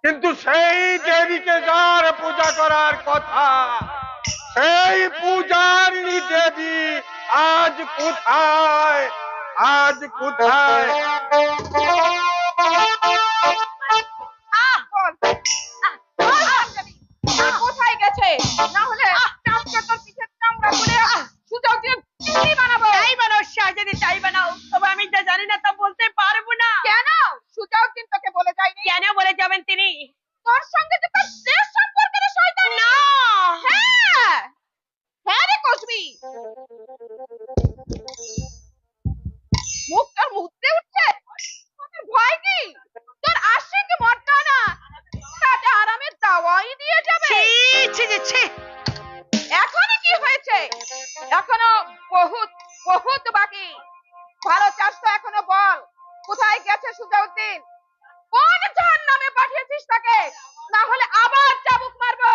কিন্তু সেই দেবীকে যার পূজা করার কথা, সেই পূজারিণী দেবী আজ কোথায়? আজ কোথায়? কোথায় গেছে? না হলে চামচা তোর পিঠের চামড়া খুলে সুজাও দিয়ে চিংড়ি বানাবো। তাই বানাও শাহজাদি, তাই বানাও। তবে আমি যা জানি না তা বলতে পারবো না। কেন? সুজাউদ্দিন তোকে বলে যায়নি? কেন বলে যাবেন তিনি? তোর সঙ্গে যে তার দেশ সম্পর্কের শয়তানি। না। হ্যাঁ হ্যাঁ রে কসবি, মুখটা মুছতে উঠছে। তোর ভয় কি? তোর আশিক মরটা না তাতে আরামের দাওয়াই দিয়ে যাবে। ছি ছি ছি ছি। এখনো কি হয়েছে? এখনো বহুত বহুত বাকি। ভালো চাস তো এখনো বল, কোথায় গেছে সুজাউদ্দিন? কোন জাহান্নামে পাঠিয়েছিস তাকে? না হলে আবার চাবুক মারবো।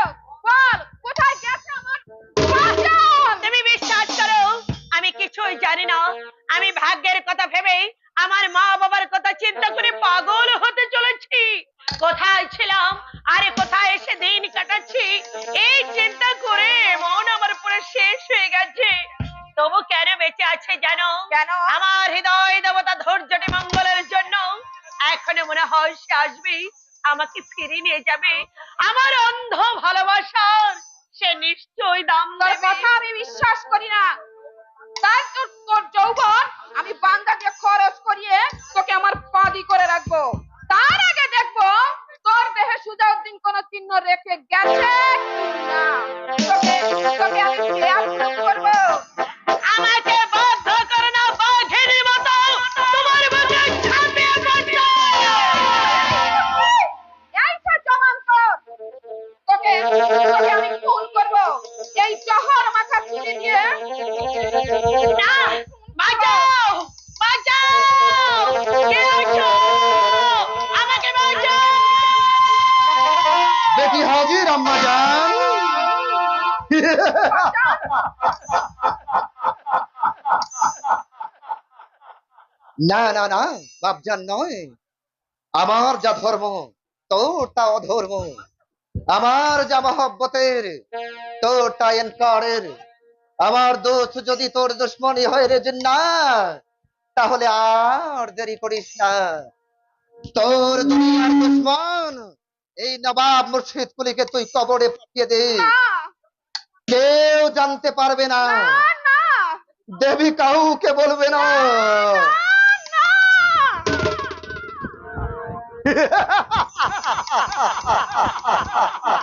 বল কোথায় গেছে আমার বাঁচান? তুমি বিশ্বাস করো আমি কিছুই জানি না। আমি ভাগ্যের কথা ভেবে, আমার মা বাবার কথা চিন্তা করে পাগল হতে চলেছি। কোথায় ছিলাম আরে কোথায় এসে দিন কাটাচ্ছি, এই চিন্তা করে মন আমার পুরো শেষ হয়ে গেছে। তবু কেন বেঁচে আছে জানো? কেন? আমার হৃদয় দেবতা ধৈর্যটি মঙ্গলের জন্য এখনো মনে হয় সে আসবে, আমাকে ফিরিয়ে নিয়ে যাবে। আমার অন্ধ ভালোবাসার সে নিশ্চয়ই দাম তোর দেবে। কথা আমি বিশ্বাস করি না। তাই তোর তোর যৌবন আমি বান্দা দিয়ে খরচ করিয়ে তোকে আমার পাদি করে রাখবো। তার আগে দেখবো তোর দেহে সুজাউদ্দিন কোন চিহ্ন রেখে গেছে কিনা। তোকে তোকে আমি বেয়াদব করবো। আমাকে বাধ্য করে না বাঘের মতো তোমার বুকে ঝাঁপিয়ে পড়তে। এই তো জমান তোর। তোকে তোকে আমি খুন করবো এই জহর মাথা তুলে দিয়ে। না, বাঁচাও বাঁচাও, কে আছো? আমাকে বাঁচাও। বেটি হাজির আম্মা জান। না না না বাপজান নয়, আমার যা ধর্ম তোর তা অধর্ম, আমার যা মহব্বতের তোর তা এনকারের। আমার দোষ যদি তোর দুশ্মনী হয় রে জিন্না, তাহলে আর দেরি করিস না। তোর দুনিয়ার দুশ্মন এই নবাব মুর্শিদ কুলিকে তুই কবরে পাঠিয়ে দে, না কেউ জানতে পারবে না, না না দেবী কাউকে বলবে না।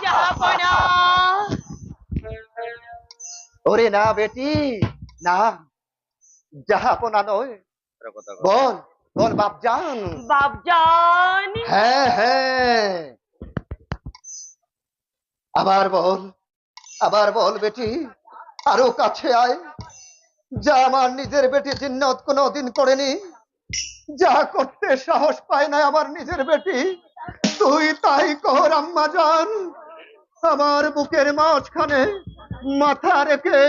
জাহাপনা। ওরে না বেটি না, জাহাপনা নয়। বল বল বাপজান। বাপজান। হ্যাঁ হ্যাঁ, আবার বল, আবার বল বেটি, আরো কাছে আয়। যা আমার নিজের বেটি জিন্নত কোনোদিন করেনি, যা করতে সাহস পায় না আমার নিজের বেটি, তুই তাই কর আম্মা জান। আমার বুকের মাঝখানে মাথা রেখে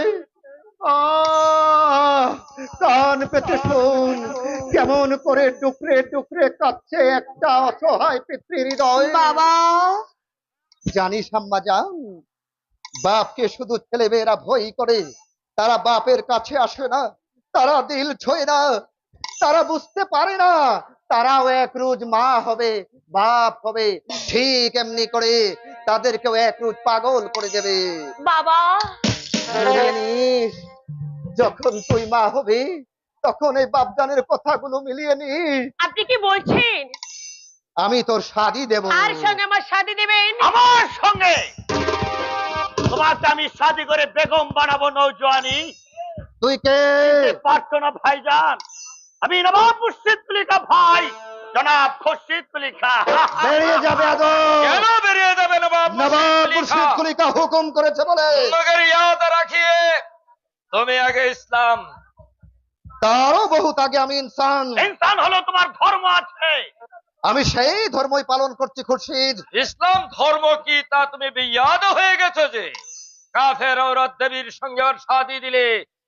কান পেতে শোন, কেমন করে টুকরে টুকরে কাচ্ছে একটা অসহায় পিতৃ হৃদয়। বাবা। জানিস আম্মা জান, বাপকে শুধু ছেলেমেয়েরা ভয় করে, তারা বাপের কাছে আসে না, তারা দিল ছোঁয় না, তারা বুঝতে পারে না তারাও এক রোজ মা হবে, বাপ হবে, ঠিক এমনি করে তাদেরকেও এক রোজ পাগল করে দেবে। বাবা। মিলিয়ে নিস, যখন তুই মা হবি তখন এই বাপজানের কথাগুলো মিলিয়ে নিস। আপনি কি বলছেন? আমি তোর শাদি দেব। আর সঙ্গে আমার শাদি দেবেন? আমার সঙ্গে তোমাকে আমি শাদি করে বেগম বানাবো নৌজওয়ানি। তুই কে? পারছো না ভাইজান, আমি নবাব মুর্শিদ কুলি কা ভাই জনাব খুরশিদ কুলি খা। বেরিয়ে যাবে আদর। কেন বেরিয়ে যাবে? নবাব মুর্শিদ কুলি কা হুকুম করেছে বলে। मगर याद रखिए তুমি আগে ইসলাম, তারও বহুত আগে আমি ইনসান। ইনসান হলো তোমার ধর্ম আছে, আমি সেই ধর্মই পালন করছি খুরশিদ। ইসলাম ধর্ম কি তা তুমি বেয়াদ হয়ে গেছো যে কাফের औरत দেবীর সঙ্গে ওর শাদি দিলে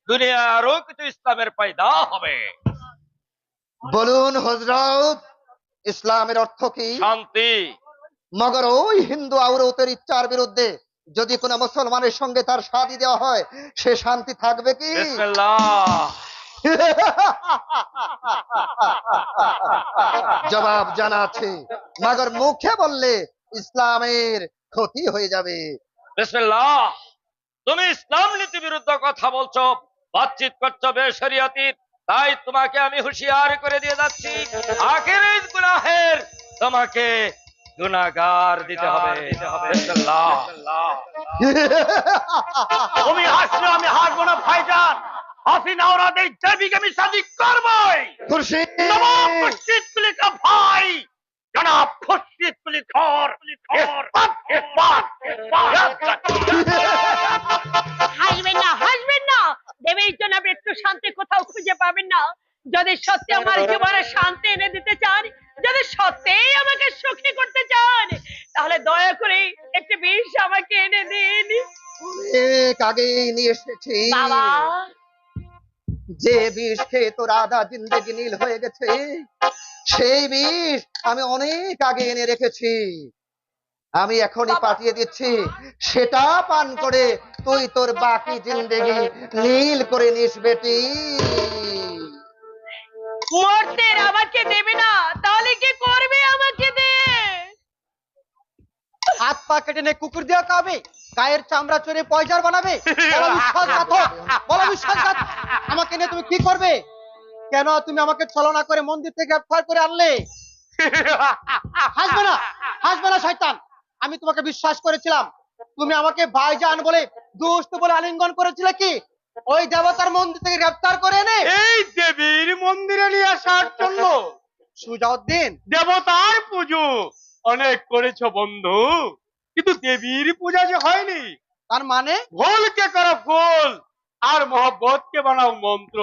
দুনিয়া আরো কিছু ইসলামের পয়দা হবে। বলুন হযরত, ইসলামের অর্থ কি? শান্তি। মগর ওই হিন্দু আউরতের ইচ্ছার বিরুদ্ধে যদি কোনো মুসলমানের সঙ্গে তার শাদী দেওয়া হয়, সে শান্তি থাকবে কি? বিসমিল্লাহ। জবাব জানা আছে, মগর মুখে বললে ইসলামের ক্ষতি হয়ে যাবে। বিসমিল্লাহ। তুমি ইসলাম নীতি বিরুদ্ধ কথা বলছো, বাতচিত করছো বেশরিয়াতির, তাই তোমাকে আমি হুঁশিয়ার করে দিয়ে যাচ্ছি, আখিরাত গুনাহের তোমাকে গুনাহগার দিতে হবে। বিসমিল্লাহ। তুমি হাসলে আমি হাসবো না ভাইজান। হাসিনা ওরাদ এই দেবীকে আমি শাদী করবই। খুরশিদ! নবাব খুরশিদ কুলি কা ভাই জনাব খুরশিদ কুলি খর হাসবেন না, হাসবেন না। দেবীর জন্য আপনি একটু শান্তি কোথাও খুঁজে পাবেন না। যদি সত্যি আমার জীবনে শান্তি এনে দিতে চান, যদি সত্যিই আমাকে সুখী করতে চান, তাহলে দয়া করে একটু বিষ আমাকে এনে দিন। অনেক আগে নিয়ে এসেছি, বাবা, যে বিষ খেয়ে তোর আধা জিন্দেগি নীল হয়ে গেছে, সেই বিষ আমি অনেক আগে এনে রেখেছি। আমি এখনই পাঠিয়ে দিচ্ছি, সেটা পান করে তুই তোর বাকি জিন্দেগি নীল করে নিস বেটি। মরতে আমাকে দেবে না, তাহলে কি করবে আমাকে দিয়ে? হাত পা কেটে নে কুকুর দিয়ে খাবে, গায়ের চামড়া চড়ে পয়জার বানাবে। বলো বিশ্বাসঘাতক, বলো বিশ্বাসঘাতক, আমাকে নিয়ে তুমি কি করবে? কেন তুমি আমাকে ছলনা করে মন্দির থেকে গ্রেফতার করে আনলে? হাসবে না, হাসবে না শয়তান। আমি তোমাকে বিশ্বাস করেছিলাম, তুমি আমাকে ভাইজান বলে দুষ্ট বলে আলিঙ্গন করেছিলে কি ওই দেবতার মন্দির থেকে গ্রেফতার করে এনে এই দেবীর মন্দিরে নিয়ে আসার জন্য সুজাউদ্দিন? দেবতার পুজো অনেক করেছো বন্ধু, কিন্তু দেবীর পূজা যে হয়নি। তার মানে ভুলকে করো ফুল আর মহব্বতকে বানাও মন্ত্র,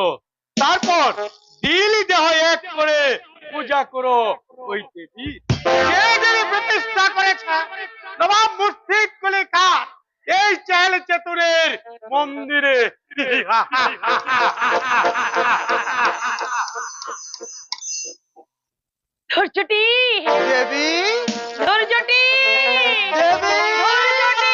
তারপর দিল দেহ এক করে পূজা করো ওই দেবী যে দেবী প্রতিষ্ঠা করেছে নবাব মুর্শিদ কুলি খান এই চেহেল চেতুরের মন্দিরে। ধৈর্যটি, দেবী, ধৈর্যটি, দেবী, ধৈর্যটি।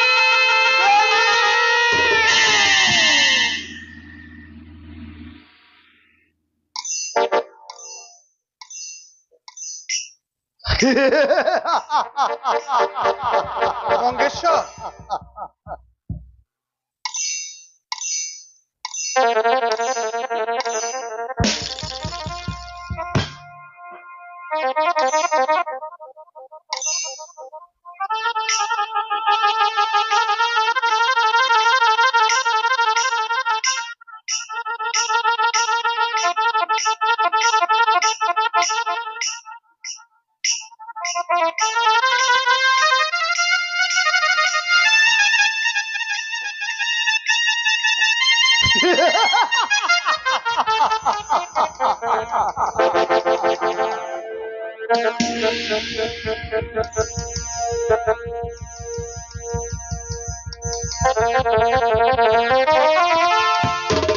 গঙ্গেশ্বর,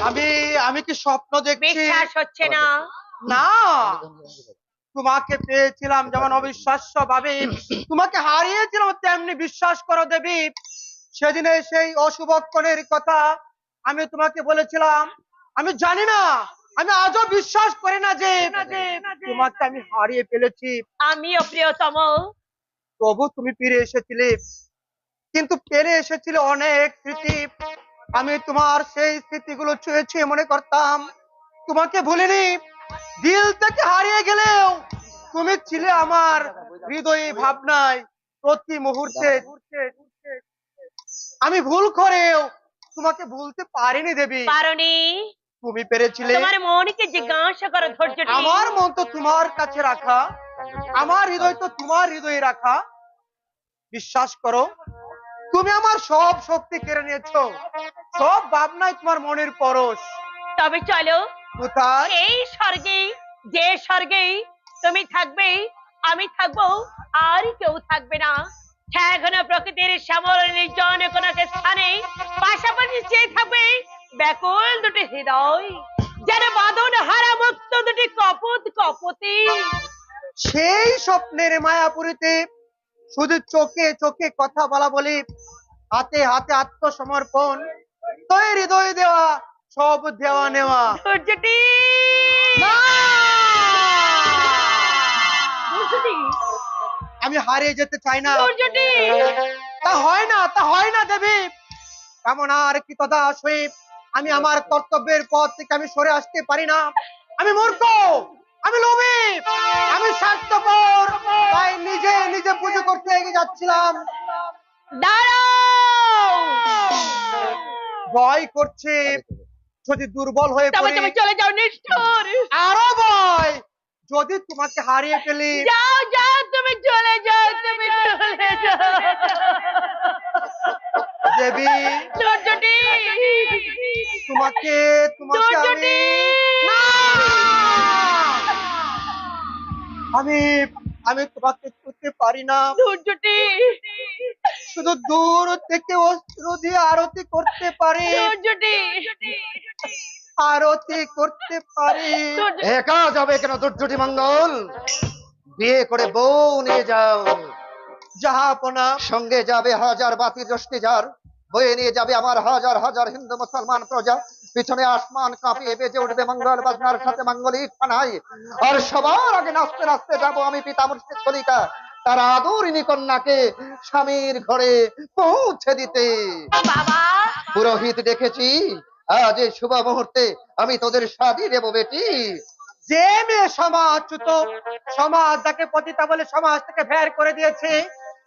আমি আমি কি স্বপ্ন দেখছি? বিশ্বাস হচ্ছে না? না, তোমাকে পেয়েছিলাম যেমন অবিশ্বাস্য ভাবে, তোমাকে হারিয়েছিলাম তেমনি বিশ্বাস করো দেবী। সেদিনে সেই অশুভক্ষণের কথা আমি তোমাকে বলেছিলাম। আমি জানি না, আমি আজও বিশ্বাস করি না যে তোমাকে আমি হারিয়ে ফেলেছি। আমিও প্রিয়তম। তবু তুমি ফিরে এসেছিলে, কিন্তু ফিরে এসেছিলে অনেক স্মৃতি। আমি তোমার সেই স্মৃতিগুলো ছুঁয়ে ছুঁয়ে মনে করতাম, তোমাকে ভুলিনি। দিল থেকে হারিয়ে গেলেও তুমি ছিলে আমার হৃদয়ে ভাবনায় প্রতি মুহূর্তে। আমি ভুল করেও তোমাকে ভুলতে পারিনি দেবী। পারনি? তুমি পেরেছিলে। তোমার মনকে জিজ্ঞাসা করো ধৈর্যটি। আমার মন তো তোমার কাছে রাখা, আমার হৃদয় তো তোমার হৃদয়ে রাখা। বিশ্বাস করো, তুমি আমার সব শক্তি কেড়ে নিয়েছো, সব ভাবনায় তোমার মনের পরশ। তবে চলো কোথায়? এই স্বর্গে, যে স্বর্গে তুমি থাকবে, আমি থাকবো, আর কেউ থাকবে না। এখন প্রকৃতির শ্যামল নির্জন কোন এক স্থানে পাশাপাশি চেয়ে থাকবে ব্যাকুল দুটি হৃদয়, যেন বাঁধন হারা মুক্ত দুটি কপত কপতি। সেই স্বপ্নের মায়াপুরীতে শুধু চোখে চোখে কথা বলা বলি, হাতে হাতে আত্মসমর্পণ, তৈরি হৃদয় দেওয়া, সব দেওয়া নেওয়া। ধৈর্যটি ধৈর্যটি আমি হারিয়ে যেতে চাই না। ধৈর্যটি তা হয় না দেবী। কেমন আর কি তদা সইব, আমি আমার কর্তব্যের পথ থেকে আমি সরে আসতে পারি না। আমি মূর্খ, আমি লোভী, আমি স্বার্থপর, তাই নিজে নিজে পুজো করতে এগিয়ে যাচ্ছিলাম। দাঁড়াও, ভয় করছে যদি দুর্বল হয়ে তবে পড়ি, তুমি চলে যাও নিষ্ঠুর। আরো ভয় যদি তোমাকে হারিয়ে ফেলি। যাও যাও, তুমি চলে যাও, তুমি চলে যাও। দেবী, ধৈর্যটি তোমাকে তোমাকে ধৈর্যটি আমি আমি তোমাকে করতে পারি না। ধৈর্যটি শুধু দূর থেকে অস্ত্র দিয়ে আরতি করতে পারি, ধৈর্যটি আরতি করতে পারি। একা যাবে কেন দুর্যোটি মঙ্গল? বিয়ে করে বউ নিয়ে যাও। জাহাপনা, সঙ্গে যাবে হাজার বাতির রশ্মি যার, বয়ে নিয়ে যাবে আমার হাজার হাজার হিন্দু মুসলমান প্রজা। পিছনে আসমান কাঁপিয়ে বেজে উঠবে মঙ্গল বাজনার সাথে মাঙ্গলিক ফানাই। আর সবার আগে নাচতে নাচতে যাব আমি পিতা মুর্শিদ কলিকা, তার আদরিনী কন্যাকে স্বামীর ঘরে পৌঁছে দিতে। বাবা, পুরোহিত দেখেছি, আজ এই শুভ মুহূর্তে আমি তোদের শাদী দেব বেটি। যে মেয়ে সমাজচ্যুত, সমাজ যাকে পতিতা বলে সমাজ থেকে বের করে দিয়েছে,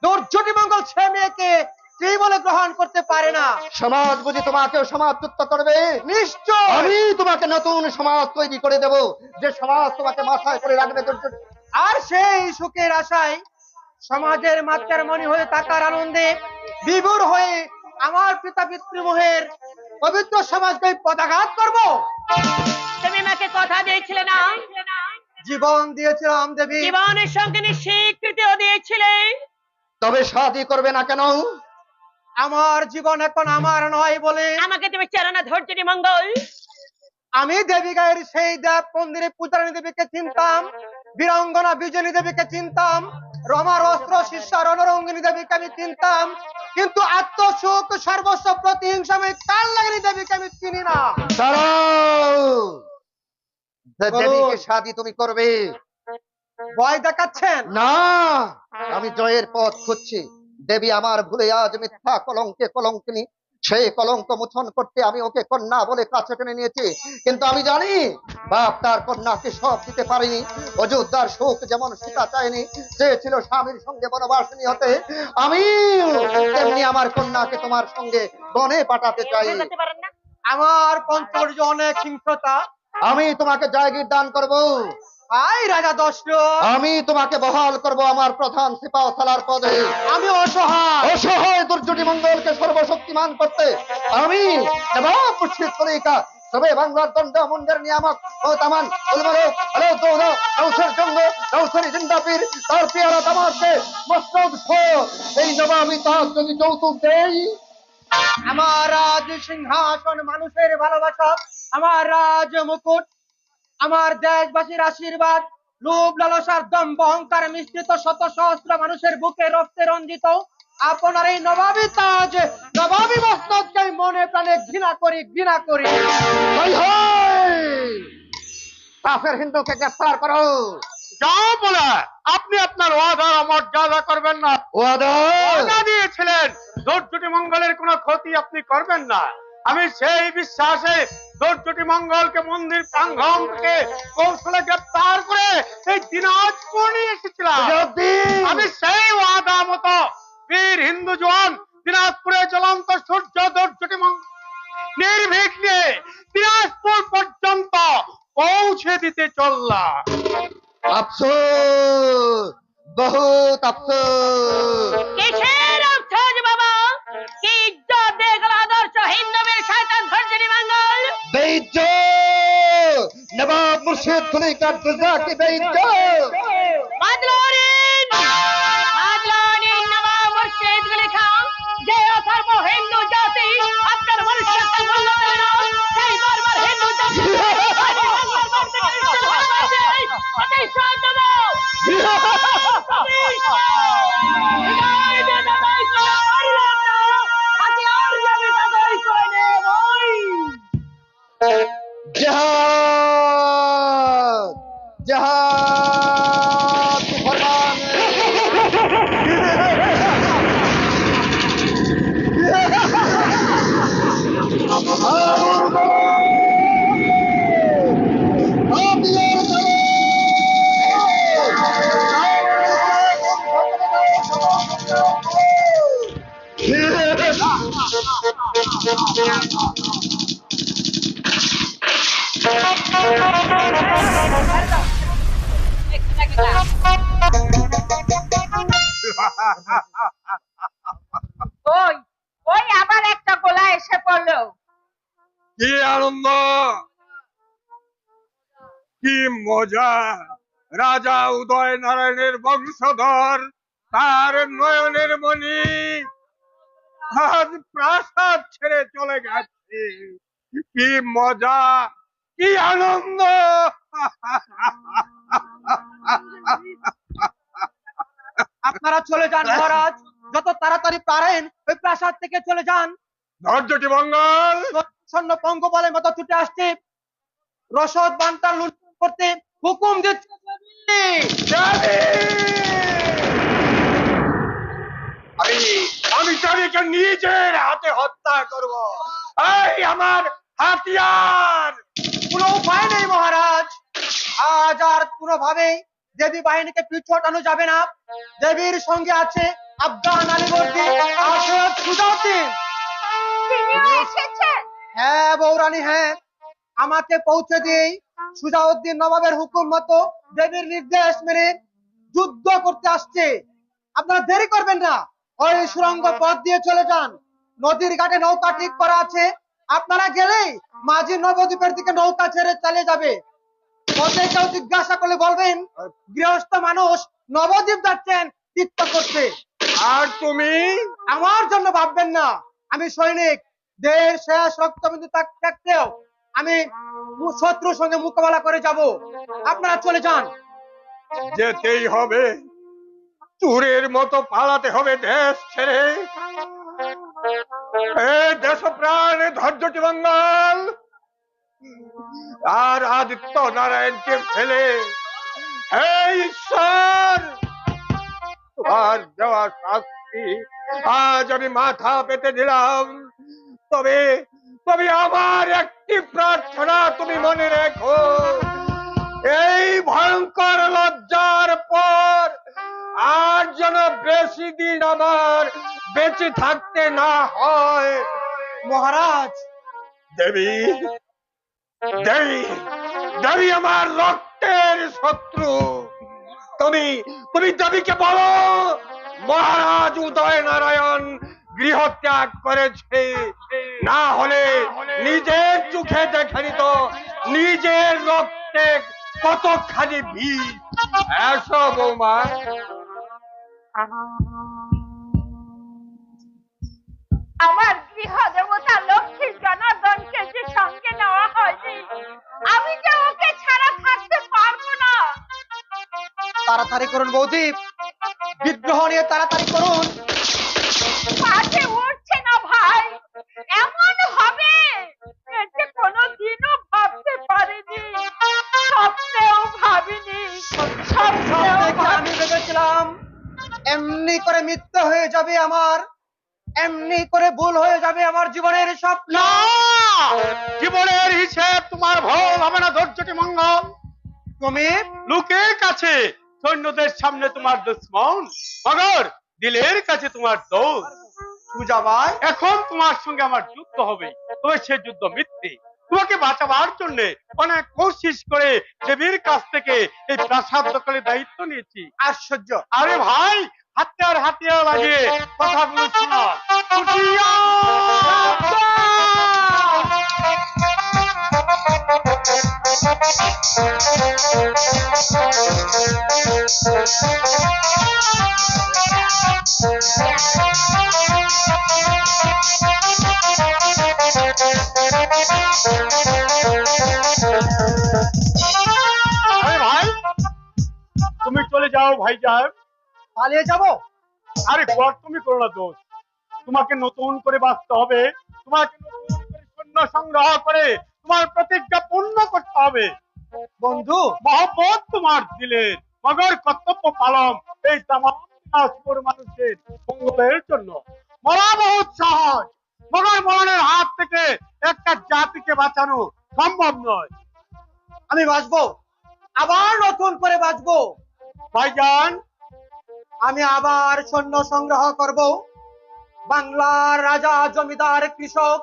দুর্যোটি মঙ্গল সে মেয়েকে স্ত্রী বলে গ্রহণ করতে পারে না। সমাজ বুঝি তোমাকেও সমাজচ্যুত করবে? নিশ্চয় আমি তোমাকে নতুন সমাজ তৈরি করে দেব, যে সমাজ তোমাকে মাথায় করে রাখবে। দুর্যোটি আর সেই সুখের আশায় সমাজের মাত্রার মনি হয়ে থাকার আনন্দে বিভোর হয়ে আমার পিতা পিতৃমোহের পবিত্র সমাজকে পদাঘাত করব। তুমি আমাকে কথা দিয়েছিলে না? জীবন দিয়েছিলাম দেবী। জীবনের সঙ্গে স্বীকৃতিও দিয়েছিলে। তবে শাদী করবে না কেন? আমার জীবন এখন আমার নয় বলে আমাকে তুমি চেনো না ধৈর্যটি মঙ্গল। আমি দেবী গায়ের সেই দেব মন্দিরে পূজারী দেবীকে চিনতাম, বীরাঙ্গনা বিজনী দেবীকে চিনতাম, রমার অস্ত্র শিষ্যা রণরঙ্গিনী দেবীকে আমি চিনতাম, কিন্তু আত্মসুখ সর্বস্ব প্রতিহিংসা আমি কাল লাগেনি দেবীকে আমি চিনি না। দাঁড়াও, বলো। দেবীকে শাদী তুমি করবে ভয় দেখাচ্ছেন? না, আমি জয়ের পথ খুঁজছি। দেবী আমার ভুলে আজ মিথ্যা কলঙ্কে কলঙ্কিনী, সেই কলঙ্ক মোচন করতে আমি ওকে কন্যা বলে কাছে টেনে নিয়েছি। কিন্তু আমি জানি বাপ তার কন্যাকে সব দিতে পারেনি। অযোধ্যার শোক যেমন সীতা চায়নি, চেয়েছিল স্বামীর সঙ্গে বনবাসিনী হতে, আমি তেমনি আমার কন্যাকে তোমার সঙ্গে বনে পাঠাতে চাই। বুঝতে পারেন না? আমার পঞ্চবর্ষ অনেক হিংস্রতা। আমি তোমাকে জায়গির দান করব। আই রাজা দশরথ, আমি তোমাকে বহাল করব আমার প্রধান সিপাহ সালার পদে। আমি অসহায়। অসহায় দুর্যোটি মঙ্গলকে সর্বশক্তিমান করতে আমি নবাব মুর্শিদ কলিকা সবে বাংলার দণ্ড মুন্ডের নিয়ামক ও তামান উলমারো আলো দৌড় নৌসের জঙ্গ নৌসের জিন্দাপীর তার পেয়ারা তামারকে মসনদ এই নবাবী তার যদি যৌতুক দেই। আমার রাজ সিংহাসন মানুষের ভালোবাসা, আমার রাজ মুকুট, আমার দেশবাসীর আশীর্বাদ, লোভ লালসার দম্ভ অহংকার মিশ্রিত শত সহস্র মানুষের বুকে রক্তে রঞ্জিত আপনার এই নবাবী তাজ, নবাবী মস্তককে মনে প্রাণে ঘৃণা করি, ঘৃণা করি। হায় হায়! কাফের হিন্দুকে গ্রেফতার করো। যাও বলে আপনি আপনার ওয়াদার অমর্যাদা করবেন না। ওয়াদা ওয়াদা দিয়েছিলেন দুর্যোটি মঙ্গলের কোনো ক্ষতি আপনি করবেন না। আমি সেই বিশ্বাসে দুর্যোটি মঙ্গলকে মন্দির প্রাঙ্গণ থেকে কৌশলে গ্রেপ্তার করে এই দিনাজপুর নিয়ে এসেছিলাম। আমি সেই ওয়াদা মতো বীর হিন্দু জওয়ান দিনাজপুরে জ্বলন্ত সূর্য দুর্যোটি মঙ্গল নির্বিঘ্নে দিনাজপুর পর্যন্ত পৌঁছে দিতে চললাম। আফসোস, বহুত আফসোস। কিসের আফসোস বাবা? কি ইজ্জত দিয়ে গেল আদর্শ হিন্দু বীর শয়তান ধৈর্যটি মঙ্গল? বেইজ্জত! নবাব মুর্শিদ কলিকার দুর্গা কি বেইজ্জত! মাদলানিন নবাব মুর্শিদ কলিকা, যে অথর্ব হিন্দু জাতি আপনার মনুষ্যত্ব মূল্য দেয় না, সেই বারবার হিন্দু জাতি এটাই সব দেব। ওই ওই আবার একটা গোলা এসে পড়লো। কি আনন্দ, কি মজা! রাজা উদয় নারায়ণের বংশধর, তার নয়নের মণি আজ প্রাসাদ ছেড়ে চলে গেছে। কি মজা, কি আনন্দ! আপনারা চলে যান মহারাজ, যত তাড়াতাড়ি পারেন ওই প্রাসাদ থেকে চলে যান। ধৈর্যটি মঙ্গল। সৈন্য পঙ্গপালের মতো ছুটে আসছে, রসদ বান্তার লুণ্ঠন করতে হুকুম দিচ্ছে। আমি তাদেরকে নিজের হাতে হত্যা করব। এই আমার হাতিয়ার। কোনো উপায় নেই মহারাজ, আজ আর কোনোভাবেই দেবী বাহিনীকে পিছু হটানো যাবে না। দেবীর সঙ্গে আছে আফগান আলীবর্দী আর সৈয়দ সুজাউদ্দিন। তিনিও এসেছেন। হ্যাঁ বৌরানী, হ্যাঁ, আমাকে পৌঁছে দিয়েই সুজাউদ্দিন নবাবের হুকুম মতো দেবীর নির্দেশ মেনে যুদ্ধ করতে আসছে। আপনারা দেরি করবেন না, ওই সুড়ঙ্গ পথ দিয়ে চলে যান। নদীর ঘাটে নৌকা ঠিক করা আছে, আপনারা গেলেই মাঝি নবদ্বীপের দিকে নৌকা ছেড়ে চালিয়ে যাবে। পথে কেউ জিজ্ঞাসা করলে বলবেন গৃহস্থ মানুষ নবদ্বীপ যাচ্ছেন তীর্থ করতে। আর তুমি? আমার জন্য ভাববেন না, আমি সৈনিক, দেশ শেষ রক্তবিন্দু থাকতেও আমি শত্রুর সঙ্গে মোকাবেলা করে যাব। আপনারা চলে যান। যেতেই হবে, চোরের মতো পালাতে হবে দেশ ছেড়ে। দেশপ্রাণ ধৈর্যটি মঙ্গল। আর আদিত্য নারায়ণকে ফেলে, হে ঈশ্বর, তোমার দেওয়া শাস্তি আজ আমি মাথা পেতে দিলাম। তবে তবে আমার একটি প্রার্থনা তুমি মনে রেখো, এই ভয়ঙ্কর লজ্জার পর আর যেন বেশি দিন আমার বেঁচে থাকতে না হয়। মহারাজ, দেবী, দেবী, দেবী আমার রক্তের শত্রু। তুমি তুমি দেবীকে বলো মহারাজ উদয় নারায়ণ গৃহ ত্যাগ করেছে, না হলে নিজের চোখে দেখে নিত নিজের রক্তে কতখানি ভিড়। এসো বৌমা। আমার গৃহ দেবতা লক্ষ্মী জনার্দনকে যে সঙ্গে নেওয়া হয়নি, আমি যে ওকে ছাড়া থাকতে পারবো না। তাড়াতাড়ি করুন বৌদি, বিদ্রোহ নিয়ে তাড়াতাড়ি করুন। পাশে উঠছে না ভাই, এমন হবে যে কোনোদিনও ভাবতে পারিনি, স্বপ্নেও ভাবিনি। স্বপ্নেও আমি ভেবেছিলাম এমনি করে মৃত্যু হয়ে যাবে আমার, এমনি করে ভুল হয়ে যাবে আমার জীবনের স্বপ্ন। জীবনের হিসেব তোমার ভুল হবে না ধৈর্যটি মঙ্গল। তুমি লোকের কাছে সৈন্যদের সামনে তোমার দুশ্মন, মগর দিলের কাছে তোমার দোষ। সুজাবাই, এখন তোমার সঙ্গে আমার যুদ্ধ হবে, তবে সে যুদ্ধ মিথ্যে। তোমাকে বাঁচাবার জন্য অনেক কোশিশ করে দেবীর কাছ থেকে এই প্রাসাদ দখলের দায়িত্ব নিয়েছি। আশ্চর্য। আরে ভাই, হাতিয়ার হাতিয়ার লাগিয়ে কথাগুলো শোনা। আরে ভাই, তুমি চলে যাও ভাইজান। পালিয়ে যাব? আরে তুমি করো না দোষ, তোমাকে নতুন করে বাঁচতে হবে, তোমাকে নতুন করে সৈন্য সংগ্রহ করে তোমার প্রতিজ্ঞা পূর্ণ করতে হবে। বন্ধু, মহব্বত তোমার দিলের, মগর কর্তব্য পালন এই তামাম দিনাজপুর মানুষের মঙ্গলের জন্য। মরা বহুত সহজ, মগর মরণের হাত থেকে একটা জাতিকে বাঁচানো সম্ভব নয়। আমি বাঁচবো, আবার নতুন করে বাঁচবো। ভাইজান, আমি আবার সৈন্য সংগ্রহ করব, বাংলার রাজা, জমিদার, কৃষক,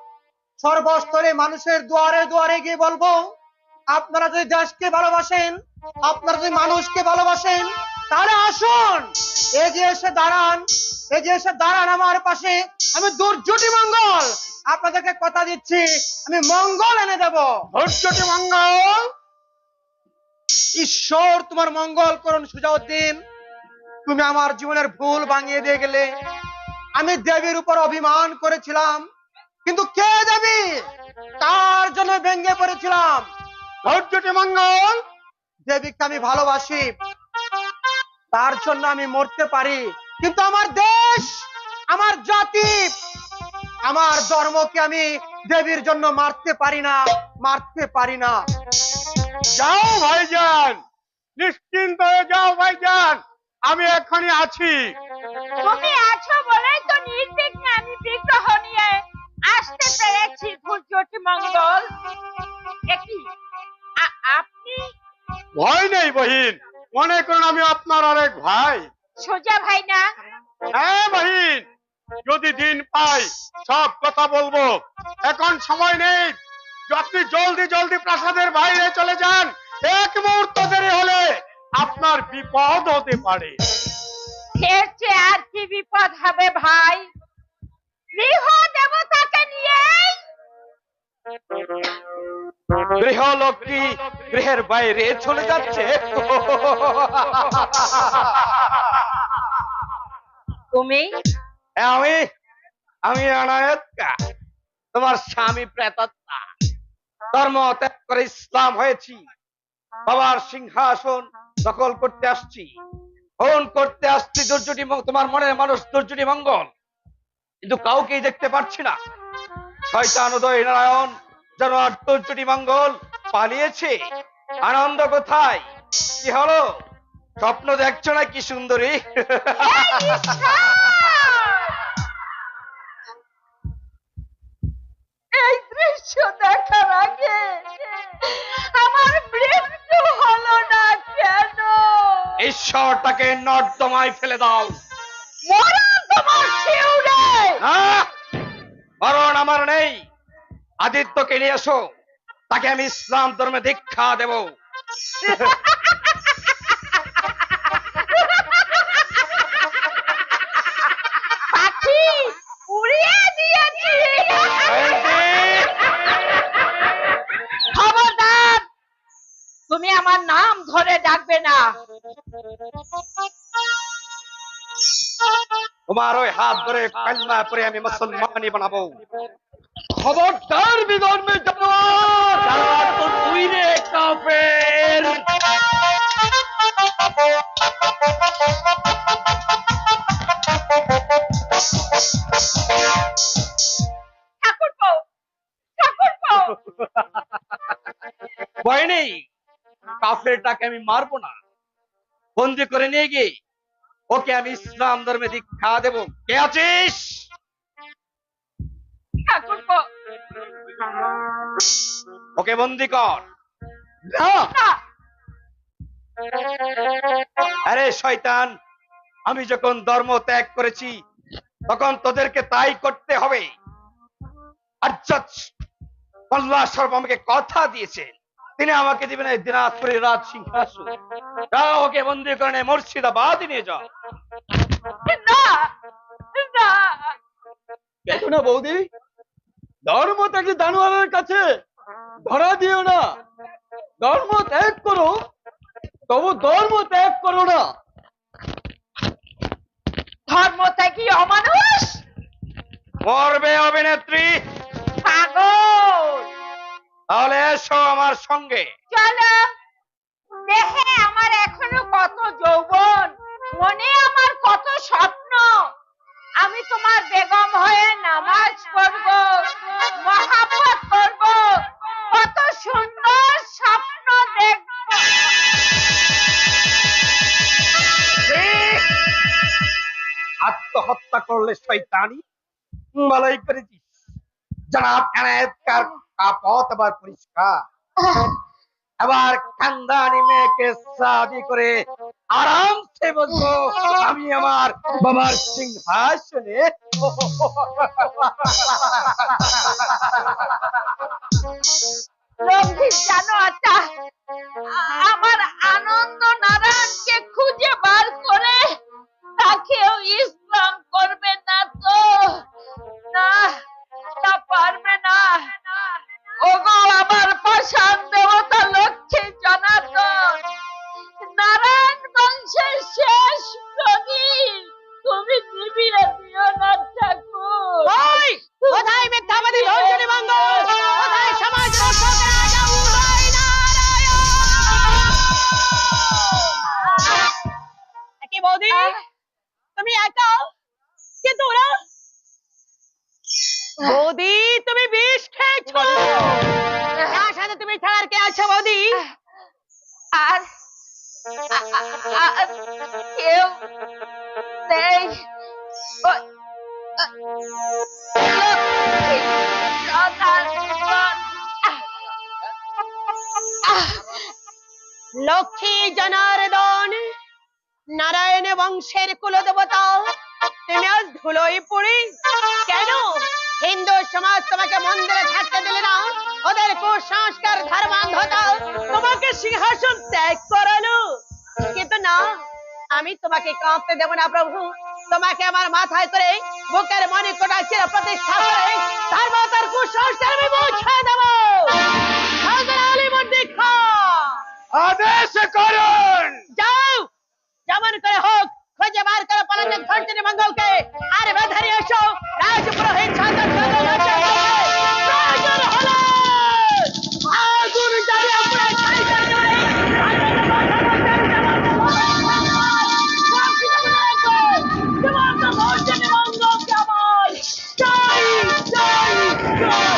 সর্বস্তরে মানুষের দুয়ারে দুয়ারে গিয়ে বলবো, আপনারা যদি দেশকে ভালোবাসেন, আপনারা যদি মানুষকে ভালোবাসেন, তাহলে আসুন, এগিয়ে এসে দাঁড়ান আমার পাশে। আমি দুর্যোটি মঙ্গল আপনাদেরকে কথা দিচ্ছি, আমি মঙ্গল এনে দেব। ধৈর্যটি মঙ্গল। ঈশ্বর তোমার মঙ্গল করুন সুজাউদ্দিন। তুমি আমার জীবনের ভুল ভাঙিয়ে দিয়ে গেলে। আমি দেবীর উপর অভিমান করেছিলাম, কিন্তু কে দেবী, তার জন্য ভেঙে পড়েছিলাম। ধৈর্যটি মঙ্গল। দেবীকে আমি ভালোবাসি, তার জন্য আমি মরতে পারি, কিন্তু আমার দেশ, আমার জাতি, আমার ধর্মকে আমি দেবীর জন্য মারতে পারি না। যাও ভাইজান, নিশ্চিন্ত হয়ে যাও ভাইজান, আমি এখনই আছি। তুমি আছো বলেই তো নির্বিঘ্নে আমি বিগ্রহ নিয়ে আসতে পেরেছি ধৈর্যটি মঙ্গল। একই আপনি ভয় নেই বহিন, মনে করুন আমি আপনার আরেক ভাই। সোজা ভাই না? হ্যাঁ বহিন, যদি দিন পাই সব কথা বলবো, এখন সময় নেই। আপনি জলদি জলদি প্রাসাদের বাইরে চলে যান, এক মুহূর্ত দেরি হলে আপনার বিপদ হতে পারে। এর চেয়ে আর কি বিপদ হবে ভাই? গৃহ দেবতাকে নিয়ে গৃহলক্ষ্মী গৃহের বাইরে চলে যাচ্ছে। তুমি আমি আমি অনায়তকা, তোমার স্বামী প্রেতাত্মা। ধর্ম ত্যাগ করে ইসলাম হয়েছি, বাবার সিংহাসন দখল করতে আসছি, ফোন করতে আসছি দুর্যোটি তোমার মনের মানুষ দুর্যোটি মঙ্গল, কিন্তু কাউকেই দেখতে পাচ্ছি না। শয়তান উদয় নারায়ণ যেন দুর্যোটি মঙ্গল পালিয়েছে। আনন্দ কোথায়? কি হলো? স্বপ্ন দেখছো না কি সুন্দরী? এই দৃশ্য দেখার আগে আমার মৃত্যু হলো না কেন? ঈশ্বরটাকে নর্দমায় ফেলে দাও। মরণ তোমার শিউরে! আহ! মরণ আমার নেই। আদিত্যকে নিয়ে এসো, তাকে আমি ইসলাম ধর্মে দীক্ষা দেব। পাখি উড়িয়ে দিয়েছি। খবরদার, তুমি আমার নাম ধরে ডাকবে না। তোমার ওই হাত ধরে কালমা পরে আমি মুসলমানই বানাবো। খবরদার বিধর্মে জানোয়ার, তো তুই রে কাফের। ঠাকুরপো, ঠাকুরপো, ভয় নেই, কাফেরটাকে আমি মারবো না, বন্দি করে নিয়ে গিয়ে ওকে আমি ইসলাম ধর্মে দীক্ষা দেব। কে আছিস? ঠাকুরপো। ওকে বন্দি কর। না, আরে শয়তান, আমি যখন ধর্ম ত্যাগ করেছি তখন তোদেরকে তাই করতে হবে। আর আল্লাহ সর্ব আমাকে কথা দিয়েছেন, তিনি আমাকে দিবেন এই দিনাজপুরের রাজ সিংহাসন। যাও ওকে বন্দি করে নিয়ে মুর্শিদাবাদ নিয়ে যাও। না, না। দেখো না বৌদি, ধর্ম ত্যাগী জানোয়ারের কাছে ধরা দিও না। ধর্ম ত্যাগ করো, তবু ধর্ম ত্যাগ করো না। ধর্ম ত্যাগী অমানুষ, মরবে অভিনেত্রী। পাগল। তাহলে এসো আমার সঙ্গে। চলো, দেহে আমার এখনো কত যৌবন, মনে আমার কত স্বপ্ন। আমি তোমার বেগম হয়ে নামাজ পড়ব, মহাব্বত করব, কত সুন্দর স্বপ্ন দেখব। আত্মহত্যা করলে শয়তানি ভালোই করেছিস। জনাব এনায়েতকার পথ আবার পরিষ্কার। এবার খানদানি মেয়েকে শাদি করে আরামসে বলবো আমি আমার বাবার সিংহাসনে। রঞ্জিত জানো আচ্ছা, আমার আনন্দ নারায়ণকে খুঁজে বার করে তাকেও ইসলাম করবে না তো? না, তা পারবে না। ওগো আমার পাষাণ দেবতা লক্ষ্মী জনার্দন, নারায়ণ বংশের শেষ প্রদীপ, তুমি নিভিয়ে দিও না ঠাকুর। ওই কোথায় মিথ্যাবাদী ধর্ষণী মঙ্গল, কোথায় সমাজ রক্ষক রাজা উদয় নারায়ণ? কি বৌদি, তুমি একা? কিন্তু ওরা বৌদি তুমি বিষ খেয়েছো। তার সাথে তুমি ছাড়ার কে আছে বৌদি? আর কেউ নেই। লক্ষ্মী জনার্দন, নারায়ণ বংশের কুলদেবতা, তুমি আজ ধুলোয় পড়ি কেন? হিন্দু সমাজ তোমাকে মন্দিরে থাকতে দিলে না, ওদের কুসংস্কার ধর্মান্ধতা তোমাকে সিংহাসন ত্যাগ করালো। কিন্তু না, আমি তোমাকে কাঁপতে দেব না প্রভু। তোমাকে আমার মাথায় করে বুকের মণিকোটা চির প্রতিষ্ঠা করে ধর্মতার কুসংস্কার আমি মুছে দেব। দীক্ষা আদেশ করুন। যাও, যেমন করে হোক খুঁজে বার করে পলাতক ধর্ষণী মঙ্গলকে আর বেঁধে এসো রাজপুরোহিত সাধন আগুন জ্বালিয়ে পুরো ছাই করে দেবে। ধর্ষণী মঙ্গলকে আমার চাই, চাই, চাই।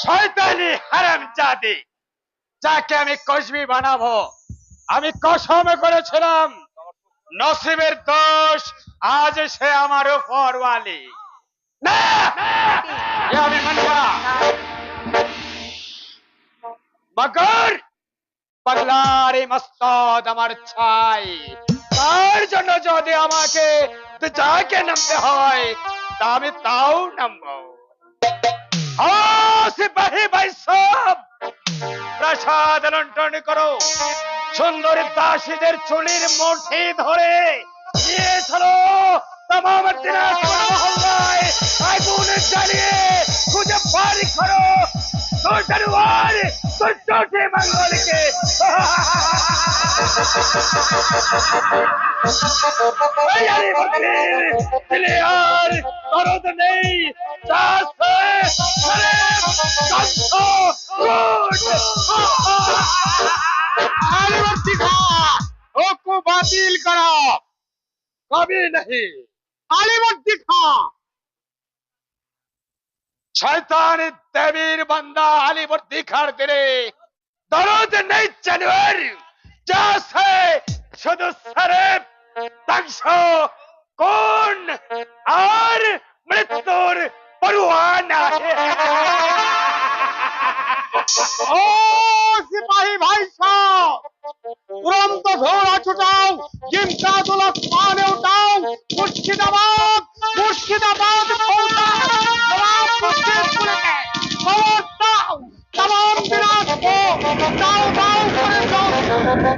শয়তানি হারামজাদি, যাকে আমি কসবি বানাবো, আমি কসম করেছিলাম নসিবের দোষ, আজ সে আমার উপর ওয়ালি। না, এ আমি মানব না। মগর পাগলার এই মস্তদ আমার ছাই, তার জন্য যদি আমাকে যাকে নামতে হয় তা আমি তাও নামবো। সিপাহী ভাই সব প্রাসাদ লন্ঠন করো, সুন্দর দাসীদের চুলির মুঠি ধরে নিয়ে চলো তমাম দিনাজপুর মহল্লায় আগুন জ্বালিয়ে খুঁজে বার করো দুর্জানুয়ার দুর্যোধী মঙ্গলকে। আর দরদ নেই, বাতিল করা কবি नहीं আলিবর্দি খা। শয়তান দেবীর বান্দা আলিবর্দি খার দিলে দরদ নেই জানোয়ার, যা সে শুধু সরেব ধ্বংস কোন আর মৃত্যুর পরোয়ানা। ও সিপাহী ভাই সাহেব, तुरंत घोड़ा छुटाओ, जिनका दुलत पाने उठाओ, मुर्शिदाबाद मुर्शिदाबाद